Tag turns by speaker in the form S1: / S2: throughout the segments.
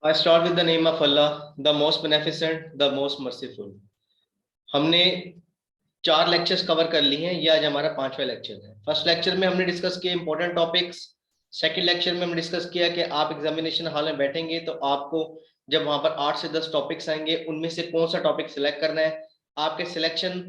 S1: I start with the name of Allah, the most beneficent, the most merciful. हमने 4 lectures cover कर लिए हैं। ये आज हमारा 5वां लेक्चर है। फर्स्ट लेक्चर में हमने डिस्कस किए इंपॉर्टेंट टॉपिक्स। सेकंड लेक्चर में हमने डिस्कस किया कि आप एग्जामिनेशन हॉल में बैठेंगे तो आपको जब वहां पर 8 से 10 टॉपिक्स आएंगे, उनमें से कौन सा टॉपिक सिलेक्ट करना है। आपके सिलेक्शन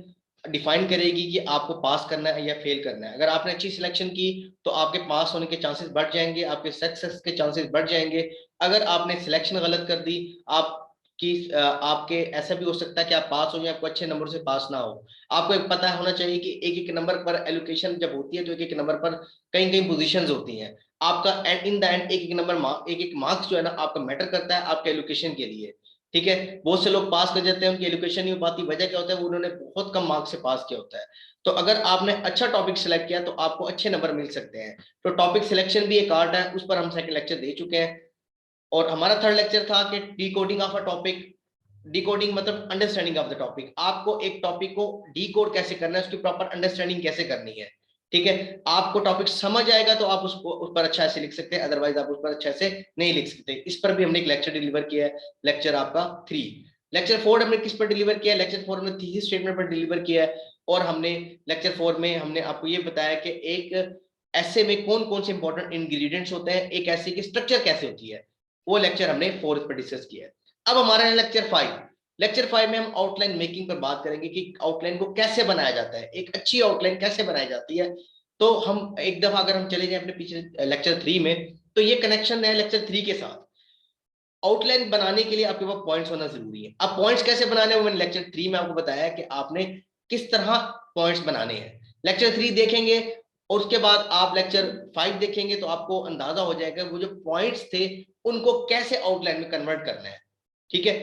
S1: डिफाइन करेगी कि आपको पास करना है या फेल करना है। अगर आपने अच्छी सिलेक्शन की तो आपके पास होने के चांसेस बढ़ जाएंगे, आपके सक्सेस के चांसेस बढ़ जाएंगे। अगर आपने सिलेक्शन गलत कर दी, आप कि आपके ऐसा भी हो सकता है कि आप पास हो या आपको अच्छे नंबर से पास ना हो। आपको एक पता होना चाहिए कि एक एक नंबर पर एलोकेशन जब होती है तो एक एक नंबर पर कई कई पोजीशंस होती हैं। आपका एंड इन द एंड एक एक नंबर एक एक मार्क्स जो है ना आपका मैटर करता है आपके एलोकेशन के लिए। ठीक है, बहुत से लोग पास कर जाते हैं, उनकी एलोकेशन नहीं हो पाती। वजह क्या होता है, वो उन्होंने बहुत कम मार्क्स से पास किया होता है। तो अगर आपने अच्छा टॉपिक सिलेक्ट किया तो आपको अच्छे नंबर मिल सकते हैं। तो टॉपिक सिलेक्शन भी एक आर्ट है, उस पर हम सेकंड लेक्चर दे चुके हैं। और हमारा थर्ड लेक्चर था कि decoding of a topic. Decoding मतलब अंडरस्टैंडिंग ऑफ द टॉपिक। आपको एक टॉपिक को डिकोड कैसे करना है, उसकी प्रॉपर अंडरस्टैंडिंग कैसे करनी है। ठीक है, आपको टॉपिक समझ आएगा तो आप उसको उस पर अच्छा से लिख सकते हैं, अदरवाइज आप उस पर अच्छा से नहीं लिख सकते। इस पर भी हमने एक लेक्चर डिलीवर किया है, लेक्चर आपका 3। लेक्चर 4 हमने किस पर डिलीवर किया है, लेक्चर 4 हमने थीसिस स्टेटमेंट पर डिलीवर किया है। और हमने लेक्चर 4 में हमने आपको ये बताया कि एक ऐसे में कौन कौन से इंपॉर्टेंट इंग्रेडिएंट्स होते हैं, एक ऐसे की स्ट्रक्चर कैसे होती है। वो लेक्चर हमने 4 पर डिस्कस किया है। अब हमारा है लेक्चर 5। लेक्चर 5 में हम आउटलाइन मेकिंग पर बात करेंगे कि आउटलाइन को कैसे बनाया जाता है, एक अच्छी आउटलाइन कैसे बनाई जाती है। तो हम एक दफा अगर हम चले जाए अपने पीछे लेक्चर 3 में, तो ये कनेक्शन है लेक्चर 3 के साथ। आउटलाइन बनाने के लिए आपके पास पॉइंट्स होना जरूरी है। अब पॉइंट्स कैसे बनाने हैं, मैंने लेक्चर 3 में आपको बताया कि आपने किस तरह पॉइंट्स बनाने हैं। लेक्चर 3 देखेंगे और उसके बाद आप लेक्चर 5 देखेंगे तो आपको अंदाजा हो जाएगा वो जो पॉइंट्स थे उनको कैसे आउटलाइन में कन्वर्ट करना है। ठीक है,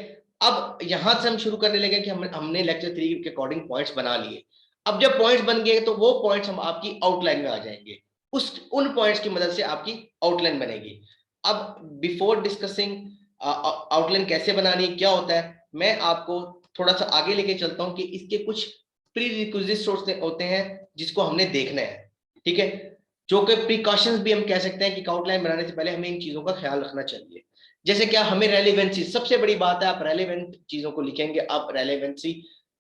S1: अब यहां से हम शुरू करने लगे कि हमने लेक्चर 3 के अकॉर्डिंग पॉइंट्स बना लिए। अब जब पॉइंट्स बन गए तो वो पॉइंट्स हम आपकी आउटलाइन में आ जाएंगे। उस उन पॉइंट्स की मदद से आपकी आउटलाइन बनेगी। अब बिफोर डिस्कसिंग आउटलाइन कैसे बनानी है, क्या होता है, मैं आपको थोड़ा सा आगे लेके चलता हूं कि इसके कुछ प्री रिक्विजिट होते हैं जिसको हमने देखना है। ठीक है, जो कि प्रिकॉशंस भी हम कह सकते हैं कि आउटलाइन बनाने से पहले हमें इन चीजों का ख्याल रखना चाहिए। जैसे क्या, हमें रेलेवेंसी सबसे बड़ी बात है। आप रेलेवेंट चीजों को लिखेंगे, आप रेलेवेंसी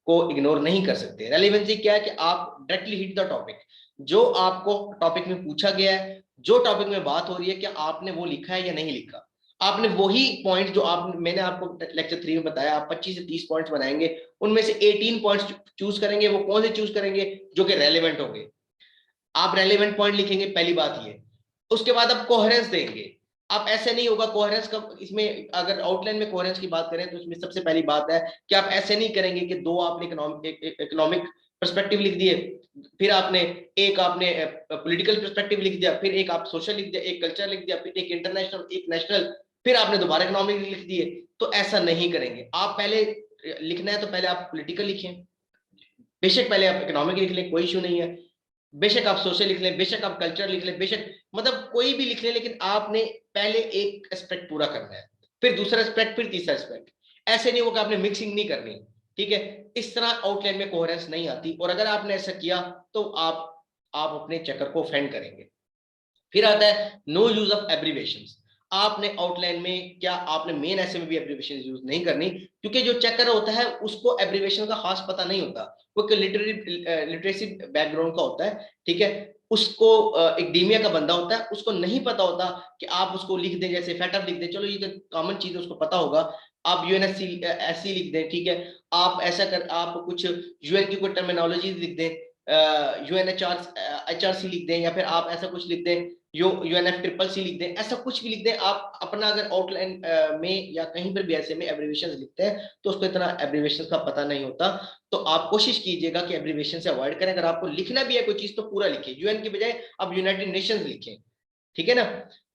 S1: को इग्नोर नहीं कर सकते। रेलेवेंसी क्या है कि आप डायरेक्टली हिट द टॉपिक। जो आपको टॉपिक में पूछा गया है, जो टॉपिक में बात हो रही है, क्या आपने वो लिखा है या नहीं लिखा। आपने वही पॉइंट जो आप मैंने आपको लेक्चर 3 में बताया, आप 25 से 30 पॉइंट्स बनाएंगे, उनमें से 18 पॉइंट्स चूज करेंगे। वो कौन से चूज करेंगे, जो कि रेलेवेंट होंगे। आप रेलेवेंट पॉइंट लिखेंगे, पहली बात ये। उसके बाद आप कोहेरेंस देंगे। आप ऐसे नहीं होगा कोहेरेंस का, इसमें अगर आउटलाइन में कोहेरेंस की बात करें तो इसमें सबसे पहली बात है कि आप ऐसे नहीं करेंगे कि दो आपने इकोनॉमिक पर्सपेक्टिव लिख दिए, फिर आपने एक आपने पॉलिटिकल पर्सपेक्टिव लिख दिया, फिर एक आप सोशल लिख दिया, एक कल्चर लिख दिया, फिर एक इंटरनेशनल, एक नेशनल, फिर आपने दोबारा इकोनॉमिक लिख दिए। तो ऐसा नहीं करेंगे। आप पहले लिखना है तो पहले आप पॉलिटिकल लिखें, बेशक पहले आप इकोनॉमिक लिख लें, कोई इशू नहीं है। बेशक आप सोशल लिख लें, बेशक आप कल्चर लिख लें, बेशक मतलब कोई भी लिख लें, लेकिन आपने पहले एक एस्पेक्ट पूरा करना है, फिर दूसरा एस्पेक्ट, फिर तीसरा एस्पेक्ट। ऐसे नहीं होगा, आपने मिक्सिंग नहीं करनी। ठीक है, इस तरह आउटलाइन में कोहेरेंस नहीं आती, और अगर आपने ऐसा किया तो आप अपने चक्कर को फेंड करेंगे। फिर आता है नो यूज ऑफ एब्रीवेशंस। आपने आउटलाइन में क्या, आपने मेन ऐसे में भी एब्रीवेशन यूज नहीं करनी, क्योंकि जो चेकर होता है उसको एब्रीवेशन का खास पता नहीं होता। वो लिटरेसी बैकग्राउंड का होता है। ठीक है, उसको एक डीमिया का बंदा होता है, उसको नहीं पता होता कि आप उसको लिख दें, जैसे फेटअप लिख दें, चलो ये तो कॉमन चीज है, उसको पता होगा। आप यूएनएससी एससी लिख दें, ठीक है। आप ऐसा कर, आप कुछ यूएन की कोई टर्मिनोलॉजी लिख दें, यूएनएचआर एचआरसी लिख दें, या फिर आप ऐसा कुछ लिख दें, यूएनएफ ट्रिपल सी लिख दें, ऐसा कुछ भी लिख दें आप अपना। अगर आउटलाइन में या कहीं पर भी ऐसे में एब्रीवेशन लिखते हैं तो उसको इतना एब्रीवेशन का पता नहीं होता। तो आप कोशिश कीजिएगा कि एब्रीवेशन से अवॉइड करें। अगर आपको लिखना भी है कोई चीज तो पूरा लिखिए, यूएन की बजाय आप यूनाइटेड नेशंस लिखें। ठीक है ना।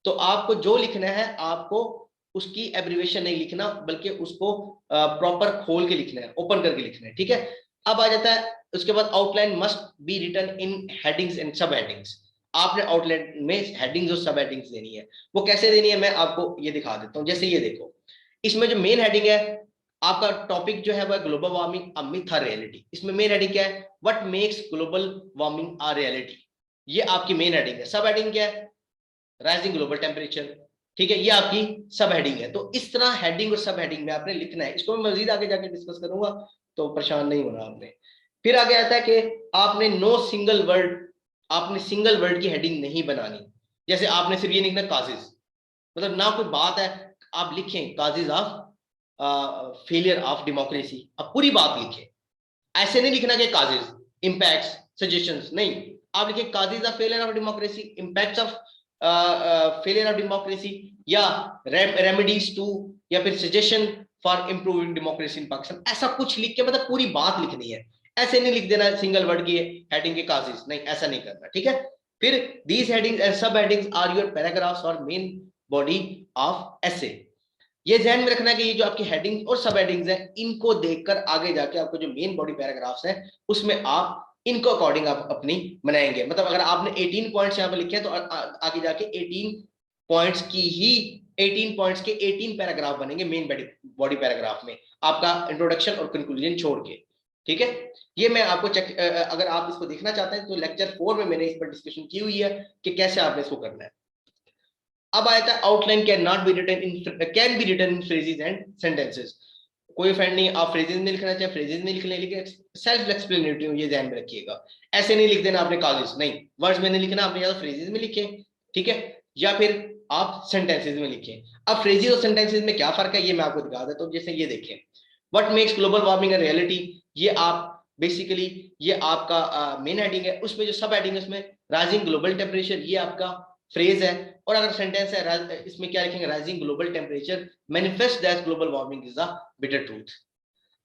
S1: तो आपको जो लिखना है, आपको उसकी एब्रीवेशन नहीं लिखना, बल्कि उसको प्रॉपर खोल के लिखना है, ओपन करके लिखना है। ठीक है, अब आ जाता है उसके बाद outline must be written in headings and sub headings. आपने आउटलाइन में हेडिंग्स और सब हेडिंग्स देनी है। वो कैसे देनी है, मैं आपको ये दिखा देता हूं। जैसे ये देखो, इसमें जो मेन हेडिंग है, आपका टॉपिक जो है वो ग्लोबल वार्मिंग अ मिथ और रियलिटी। इसमें मेन हेडिंग क्या है, what makes global warming a reality. ये आपकी मेन हेडिंग है। सब हेडिंग क्या है, राइजिंग ग्लोबल टेम्परेचर, ठीक है, ये आपकी सब हेडिंग है। तो इस तरह हेडिंग और सब हेडिंग में आपने लिखना है। इसको मैं मजीद आगे जाके डिस्कस करूंगा, तो परेशान नहीं होना आपने। फिर आगे आता है कि आपने नो सिंगल वर्ड, आपने सिंगल वर्ड की हेडिंग नहीं बनानी। जैसे आपने सिर्फ ये लिखना काजेज, मतलब ना कोई बात है, आप लिखें causes of failure of democracy, आप पूरी बात लिखें। ऐसे नहीं लिखना कि काजेज, इम्पैक्ट्स, सजेशंस, नहीं, आप लिखें causes of failure of democracy, impacts of failure of democracy, या रेमेडीज टू, या फिर suggestion for improving democracy in Pakistan. ऐसा कुछ लिख के मतलब पूरी बात लिखनी है। ऐसे नहीं लिख देना सिंगल वर्ड की हेडिंग के काजेज, नहीं, ऐसा नहीं करना, ठीक है। फिर these headings and sub headings are your paragraphs और मेन बॉडी ऑफ एसे। ये ध्यान में रखना कि ये जो आपकी हेडिंग और सब हेडिंग्स हैं, इनको देखकर आगे जाके आपको जो मेन बॉडी पैराग्राफ्स हैं उसमें आप इनको अकॉर्डिंग आप अपनी बनाएंगे। मतलब अगर आपने 18 पॉइंट्स यहाँ पे लिखे हैं तो आगे जाके 18 पॉइंट्स की ही 18 पॉइंट्स के 18 पैराग्राफ बनेंगे मेन बॉडी पैराग्राफ में, आपका इंट्रोडक्शन और कंक्लूजन छोड़ के, ठीक है। ये मैं आपको चेक, अगर आप इसको देखना चाहते हैं तो लेक्चर 4 में मैंने इस पर डिस्कशन की हुई है कि कैसे आपने इसको करना है। अब आया था outline can not be written in, can be written in phrases and sentences. कोई फ्रेंड नहीं, आप फ्रेजेस में लिखना चाहे फ्रेजेस में लिख लें, लेकिन सेल्फ एक्सप्लेनेटरी, ये ध्यान में रखिएगा। ऐसे नहीं लिख देना आपने कागज, नहीं, वर्ड्स में नहीं लिखना आपने, या तो फ्रेजेस में लिखे, ठीक है, या फिर आप सेंटेंसेस में लिखें। अब फ्रेजेस और सेंटेंसेस में क्या फर्क है ये मैं आपको दिखा देता हूँ। जैसे ये देखें, what makes global warming a reality, ये आप बेसिकली ये आपका मेन हेडिंग है। उसमें जो सब हेडिंग है उसमें राइजिंग ग्लोबल टेम्परेचर, ये आपका फ्रेज है। और अगर सेंटेंस है इसमें क्या लिखेंगे, rising global temperature manifest that global warming is the bitter truth.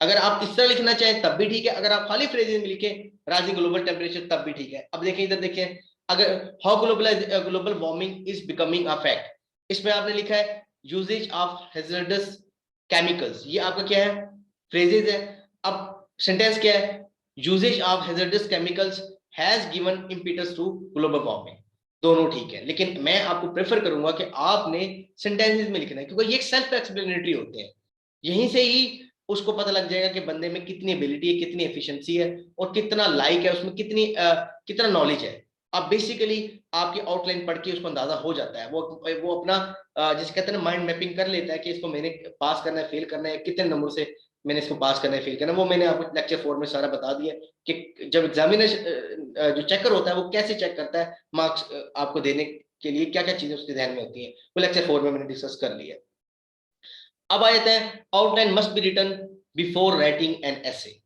S1: अगर आप इस तरह लिखना चाहें तब भी ठीक है, अगर आप खाली फ्रेजेस में लिखें राइजिंग ग्लोबल टेम्परेचर तब भी ठीक है। अब देखें इधर देखें, अगर how global warming is becoming a fact, इसमें आपने लिखा है यूजेज ऑफ हैजर्डस केमिकल्स, ये आपका क्या है, फ्रेजेस है। अब सेंटेंस क्या है, usages of hazardous chemicals has given impetus to global warming. दोनों ठीक है, लेकिन मैं आपको प्रेफर करूंगा कि आपने सेंटेंसेस में लिखना है, क्योंकि ये सेल्फ एक्सप्लेनेटरी होते हैं। यहीं से ही उसको पता लग जाएगा कि बंदे में कितनी एबिलिटी है, कितनी एफिशिएंसी है, और कितना लाइक है उसमें, कितना नॉलेज है। अब बेसिकली आपकी आउटलाइन पढ़ के उसको अंदाजा हो जाता है, वो अपना जिसे कहते हैं ना माइंड मैपिंग कर लेता है कि इसको मैंने पास करना है, फेल करना है, कितने नंबर से मैंने इसको पास करना है, फेल करना है। वो मैंने आपको लेक्चर 4 में सारा बता दिया कि जब एग्जामिनर जो चेकर होता है वो कैसे चेक करता है मार्क्स आपको देने के लिए, क्या क्या चीजें उसके ध्यान में होती है, वो लेक्चर 4 में मैंने डिस्कस कर लिया। अब आ जाते हैं, outline must be written before writing an essay.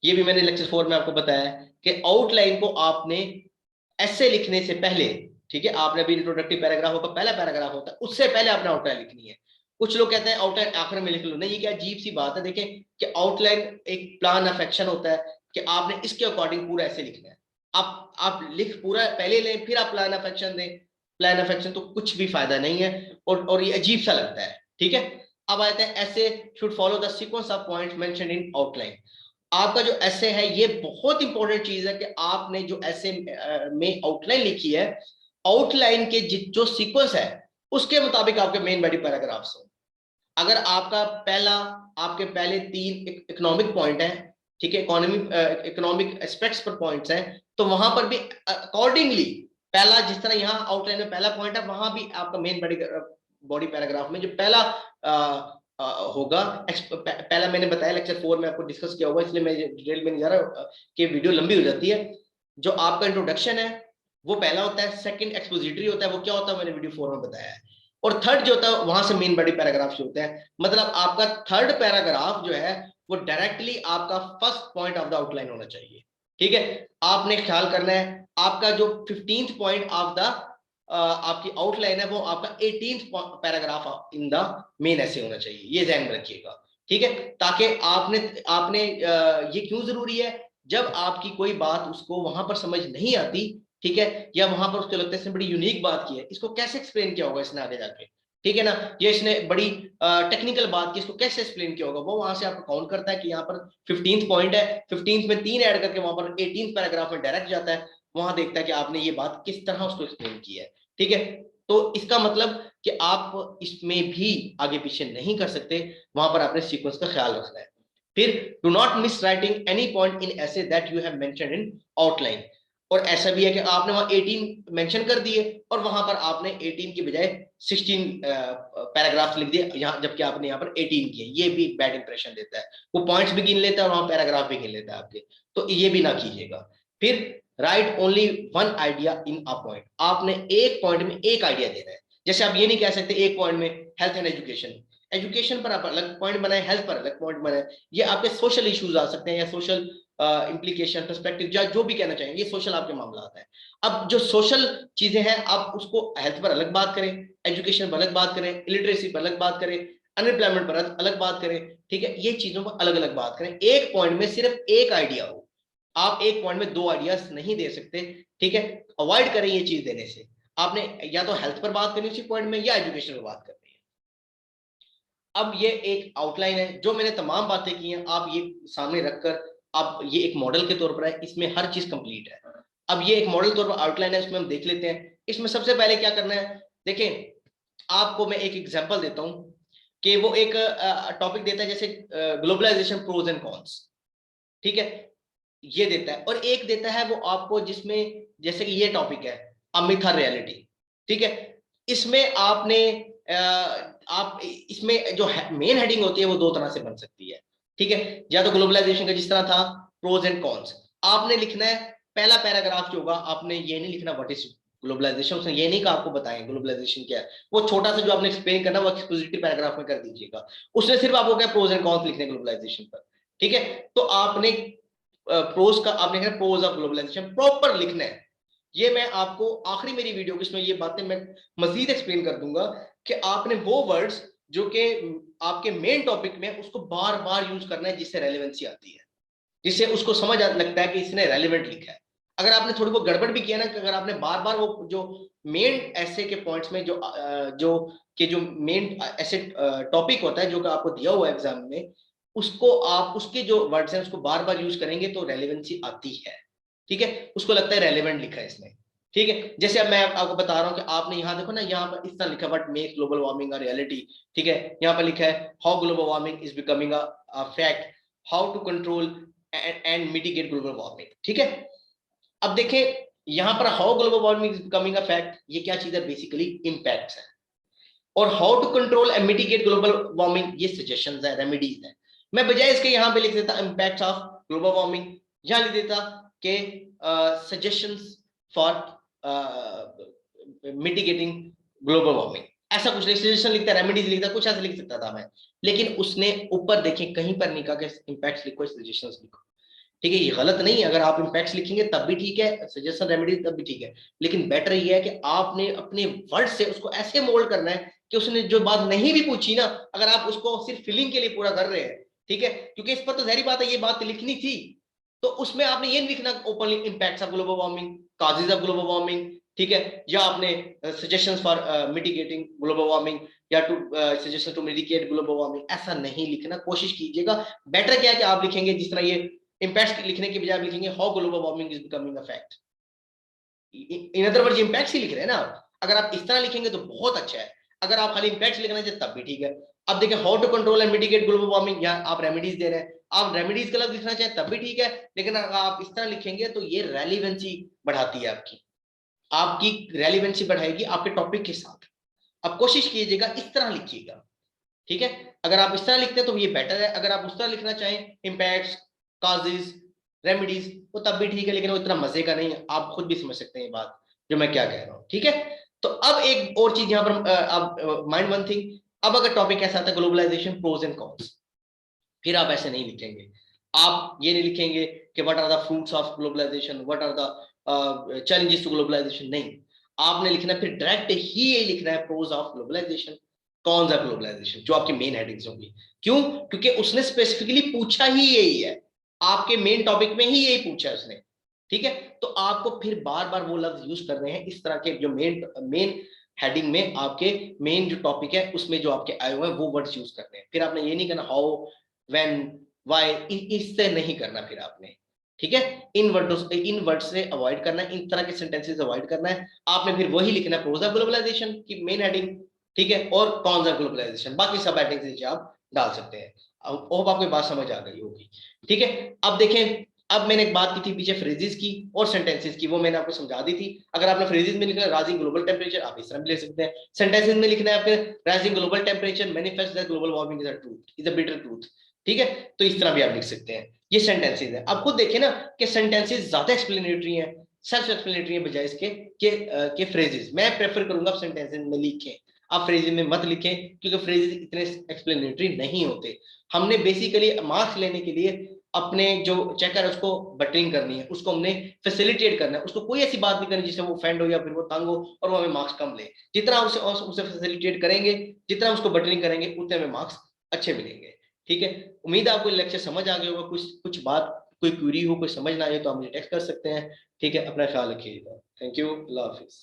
S1: ये भी मैंने लेक्चर 4 में आपको बताया कि आउटलाइन को आपने ऐसे लिखने से पहले, ठीक है, आपने अभी इंट्रोडक्टिव पैराग्राफ होगा, पहला पैराग्राफ होता है, उससे पहले आपने आउटलाइन लिखनी है। कुछ लोग कहते हैं आउटलाइन आखिर में लिख लो, नहीं, ये क्या अजीब सी बात है। देखें कि आउटलाइन एक प्लान ऑफ एक्शन होता है कि आपने इसके अकॉर्डिंग पूरा ऐसे लिखना है। आप लिख पूरा पहले लें फिर आप प्लान ऑफ एक्शन दें, प्लान ऑफ एक्शन तो कुछ भी फायदा नहीं है, और ये अजीब सा लगता है, ठीक है। अब आते हैं ऐसे should follow the sequence of points mentioned in outline. आपका जो ऐसे है ये बहुत इंपॉर्टेंट चीज है कि आपने जो ऐसे में आउटलाइन लिखी है, आउटलाइन के जो सीक्वेंस है उसके मुताबिक आपके मेन बॉडी पैराग्राफ्स हो। अगर आपका पहला, आपके पहले 3 इकोनॉमिक पॉइंट है, ठीक है, इकोनॉमिक एस्पेक्ट्स पर पॉइंट्स हैं, तो वहां पर भी अकॉर्डिंगली पहला, जिस तरह यहाँ आउटलाइन में पहला पॉइंट है, वहां भी आपका मेन बॉडी पैराग्राफ में जो पहला होगा, पहला मैंने बताया लेक्चर 4 में आपको डिस्कस किया होगा, इसलिए मैं डिटेल में नहीं जा रहा कि वीडियो लंबी हो जाती है। जो आपका इंट्रोडक्शन है वो पहला होता है, सेकंड एक्सपोजिटरी होता है, वो क्या होता है मैंने वीडियो 4 में बताया है, और थर्ड जो होता है वहां से मेन बॉडी पैराग्राफ शुरू होता है। मतलब आपका थर्ड पैराग्राफ जो है वो डायरेक्टली आपका first point of the outline होना चाहिए, ठीक है। आपने ख्याल करना है आपका जो 15th पॉइंट ऑफ द आपकी आउटलाइन है वो आपका 18th paragraph in the main ऐसे होना चाहिए, ये ध्यान में रखिएगा, ठीक है। ताकि आपने आपने ये क्यों जरूरी है, जब आपकी कोई बात उसको वहां पर समझ नहीं आती, ठीक है, या वहां पर उसको लगता है इसने बड़ी यूनिक बात की है, इसको कैसे एक्सप्लेन किया होगा इसने आगे जाके, ठीक है ना, ये इसने बड़ी टेक्निकल बात की, इसको कैसे एक्सप्लेन किया होगा, वो वहां से आपको काउंट करता है कि यहाँ पर 15th पॉइंट है, 15th में 3 ऐड करके वहां पर 18th पैराग्राफ में डायरेक्ट जाता है, वहां देखता है कि आपने ये बात किस तरह उसको एक्सप्लेन की है, ठीक है। तो इसका मतलब कि आप इसमें भी आगे पीछे नहीं कर सकते, वहां पर आपने सीक्वेंस का ख्याल रखना है। फिर do not miss writing any point in essay that you have mentioned in outline. और ऐसा भी है कि आपने वहां 18 मेंशन कर दिए और वहां पर आपने 18 की बजाय 16 पैराग्राफ लिख दिए, यहाँ जबकि आपने यहाँ पर 18 किए। ये भी बैड इंप्रेशन देता है, वो पॉइंट्स भी गिन लेता है और वहां पैराग्राफ भी गिन लेता है आपके। तो ये भी ना कीजिएगा। फिर right only one idea in a point, आपने एक पॉइंट में एक आइडिया देना है। जैसे आप ये नहीं कह सकते एक पॉइंट में हेल्थ एंड एजुकेशन, एजुकेशन पर आप अलग पॉइंट बनाए, हेल्थ पर अलग पॉइंट बनाए। ये आपके सोशल इश्यूज आ सकते हैं या सोशल इम्प्लीकेशन पर्सपेक्टिव, या जो भी कहना चाहेंगे, ये सोशल आपके मामला आता है। अब जो सोशल चीजें हैं आप उसको हेल्थ पर अलग बात करें, एजुकेशन पर अलग बात करें, इलिटरेसी पर अलग बात करें, अनएम्प्लॉयमेंट पर अलग बात करें, ठीक है। ये चीजों पर अलग अलग बात करें, एक पॉइंट में सिर्फ एक आइडिया हो। आप एक पॉइंट में दो आइडियाज नहीं दे सकते, ठीक है। अवॉइड करें ये चीज देने से। आपने या तो हेल्थ पर बात करनी उसी पॉइंट में, या एजुकेशन पर बात करनी है। अब ये एक आउटलाइन है, जो मैंने तमाम बातें की हैं आप ये सामने रखकर, अब ये एक मॉडल के तौर पर है, इसमें हर चीज कंप्लीट है। अब ये एक मॉडल तौर पर आउटलाइन है, इसमें हम देख लेते हैं। इसमें सबसे पहले क्या करना है, देखें आपको मैं एक एग्जांपल देता हूं कि वो एक टॉपिक देता है, जैसे ग्लोबलाइजेशन प्रोज एंड कॉन्स, ठीक है, ये देता है। और एक देता है वो आपको जिसमें, जैसे कि ये टॉपिक है अमिथ रियलिटी, ठीक है। इसमें आपने आप इसमें जो मेन हेडिंग होती है वो दो तरह से बन सकती है, ठीक है। या तो ग्लोबलाइजेशन का जिस तरह था प्रोज एंड कॉन्स, आपने लिखना है पहला पैराग्राफ जो होगा, आपने ये नहीं लिखना व्हाट इज ग्लोबलाइजेशन, उसने ये नहीं कहा आपको बताएं ग्लोबलाइजेशन क्या है, वो छोटा सा जो आपने एक्सप्लेन करना वो एक्सपोजिटरी पैराग्राफ में कर दीजिएगा। उसने सिर्फ आपको क्या प्रोज एंड कॉन्स लिखने ग्लोबलाइजेशन पर, ठीक है। तो आपने प्रोज का आपने कहा प्रोज ऑफ ग्लोबलाइजेशन प्रॉपर लिखना है। ये मैं आपको आखिरी मेरी वीडियो की इसमें ये बातें मैं मजीद एक्सप्लेन कर दूंगा कि आपने वो वर्ड्स जो कि आपके मेन टॉपिक में, उसको बार बार यूज करना है जिससे रेलेवेंसी आती है, जिससे उसको समझ लगता है कि इसने रेलेवेंट लिखा है। अगर आपने थोड़ी बहुत गड़बड़ भी किया ना, कि अगर आपने बार बार वो जो मेन ऐसे के पॉइंट्स में जो मेन ऐसे टॉपिक होता है जो कि आपको दिया हुआ है एग्जाम में, उसको आप उसके जो वर्ड्स हैं उसको बार बार यूज करेंगे तो रेलेवेंसी आती है, ठीक है। उसको लगता है रेलेवेंट लिखा है इसने, ठीक है। जैसे अब मैं आपको बता रहा हूँ कि आपने यहाँ देखो ना, यहाँ पर इस तरह लिखा what makes global warming a reality, ठीक है। यहाँ पर लिखा है how global warming is becoming a fact, how to control and mitigate global warming, ठीक है। अब देखें यहां पर how global warming is becoming a fact, ये क्या चीज है, बेसिकली इंपैक्ट्स है। और how to control and mitigate global warming, ये सजेशंस है, रेमेडीज है। मैं बजाय इसके यहां पे लिख देता इंपैक्ट्स ऑफ ग्लोबल वार्मिंग, यहां लिख देता के suggestions for mitigating global warming, ऐसा कुछ सजेशन लिखता, रेमेडीज लिखता, कुछ ऐसा लिख सकता था मैं। लेकिन उसने ऊपर देखें कहीं पर नहीं कहा कि इंपैक्ट्स लिखो, सजेशंस लिखो, ठीक है। ये गलत नहीं है, अगर आप इंपैक्ट्स लिखेंगे तब भी ठीक है, सजेशन रेमेडी तब भी ठीक है। लेकिन बेटर ये है कि आपने अपने वर्ड से उसको ऐसे मोल्ड करना है कि उसने जो बात नहीं भी पूछी ना, अगर आप उसको सिर्फ फिलिंग के लिए पूरा कर रहे हैं, ठीक है, क्योंकि इस पर तो जहरी बात है ये बात लिखनी थी, तो उसमें आपने ये नहीं लिखना openly impacts of global warming, causes of global warming, ठीक है, या आपने suggestions for mitigating global warming, या two suggestion to mitigate global warming, ऐसा नहीं लिखना, कोशिश कीजिएगा। बेटर क्या है कि आप लिखेंगे जिस तरह ये इंपैक्ट लिखने के बजाय लिखेंगे how global warming is becoming a fact, in other words impact ही लिख रहे हैं ना आप। अगर आप इस तरह लिखेंगे तो बहुत अच्छा है, अगर आप खाली इंपैक्ट लिखना चाहिए तब भी ठीक है। अब देखिए how to control and mitigate global warming, या आप रेमेडीज दे रहे हैं, आप रेमेडीज गलत लिखना चाहें तब भी ठीक है। लेकिन अगर आप इस तरह लिखेंगे तो ये रेलिवेंसी बढ़ाती है आपकी, आपकी रेलिवेंसी बढ़ाएगी आपके टॉपिक के साथ। अब कोशिश कीजिएगा इस तरह लिखिएगा, ठीक है। अगर आप इस तरह लिखते हैं तो ये बेटर है, अगर आप उस तरह लिखना चाहें इम्पैक्ट्स, काजेज, रेमेडीज, वो तब भी ठीक है, लेकिन वो इतना मजे का नहीं है, आप खुद भी समझ सकते हैं ये बात जो मैं क्या कह रहा हूं, ठीक है। तो अब एक और चीज यहां पर अब माइंड वन थिंग, अब अगर टॉपिक ऐसा आता है ग्लोबलाइजेशन प्रोज एंड कॉन्स, फिर आप ऐसे नहीं लिखेंगे। आप ये नहीं लिखेंगे कि what are the fruits of globalisation, what are the challenges to globalisation, नहीं, आपने लिखना फिर डायरेक्ट ही ये लिखना है pros of globalisation, cons of globalisation, जो आपकी मेन हेडिंग्स होंगी। क्यों? क्योंकि उसने स्पेसिफिकली पूछा ही यही है, आपके मेन टॉपिक में ही यही पूछा है उसने, ठीक है। तो आपको फिर बार बार वो लफ्ज यूज करने हैं इस तरह के, जो मेन मेन हेडिंग में आपके मेन जो टॉपिक है उसमें जो आपके आए हुए हैं वो वर्ड्स यूज करने हैं। फिर आपने ये नहीं करना हाउ, व्हेन, व्हाई, इससे नहीं करना फिर आपने, ठीक है। इन वर्ड से अवॉइड करना है, इन तरह के सेंटेंसेस अवॉइड करना है। आपने फिर वही लिखना है प्रोज ऑफ ग्लोबलाइजेशन की मेन हेडिंग, ठीक है, और कॉन्स ऑफ ग्लोबलाइजेशन, बाकी सब हेडिंग्स नीचे आप डाल सकते हैं। होप आपको बात समझ आ गई होगी, ठीक है। अब देखें अब मैंने एक बात की थी पीछे फ्रेजेस की और सेंटेंसेस की, वो मैंने आपको समझा दी थी। अगर आपने फ्रेजेस में लिखना है राइजिंग ग्लोबल टेम्परेचर, आप इस तरह भी लिख सकते हैं। सेंटेंसेस में लिखना है आपके rising global temperature manifest that global warming is a truth, is a bitter truth, ठीक है, तो इस तरह भी आप लिख सकते हैं। ये सेंटेंसेस है। आप खुद देखिए ना कि सेंटेंसेस ज्यादा एक्सप्लेनेटरी हैं, सेल्फ एक्सप्लेनेटरी है बजाय इसके के फ्रेजेस। मैं प्रेफर करूंगा आप सेंटेंसेस में लिखें, आप फ्रेजेस में मत लिखें, क्योंकि फ्रेजेस इतने एक्सप्लेनेटरी नहीं होते। हमने बेसिकली मार्क्स लेने के लिए अपने जो चेकर है उसको बटरिंग करनी है, उसको हमने फैसिलिटेट करना है, उसको कोई ऐसी बात नहीं करनी जिससे वो फेंड हो या फिर वो तंग हो और वो हमें मार्क्स कम ले। जितना उसे फैसिलिटेट करेंगे, जितना उसको बटरिंग करेंगे, उतने हमें मार्क्स अच्छे मिलेंगे। ठीक है, उम्मीद है आपको लेक्चर समझ आ गया होगा। कुछ कुछ बात, कोई क्वेरी हो, कोई समझ ना आए तो आप मुझे टेक्स्ट कर सकते हैं। ठीक है, अपना ख्याल रखिएगा। Thank you, Allah Hafiz.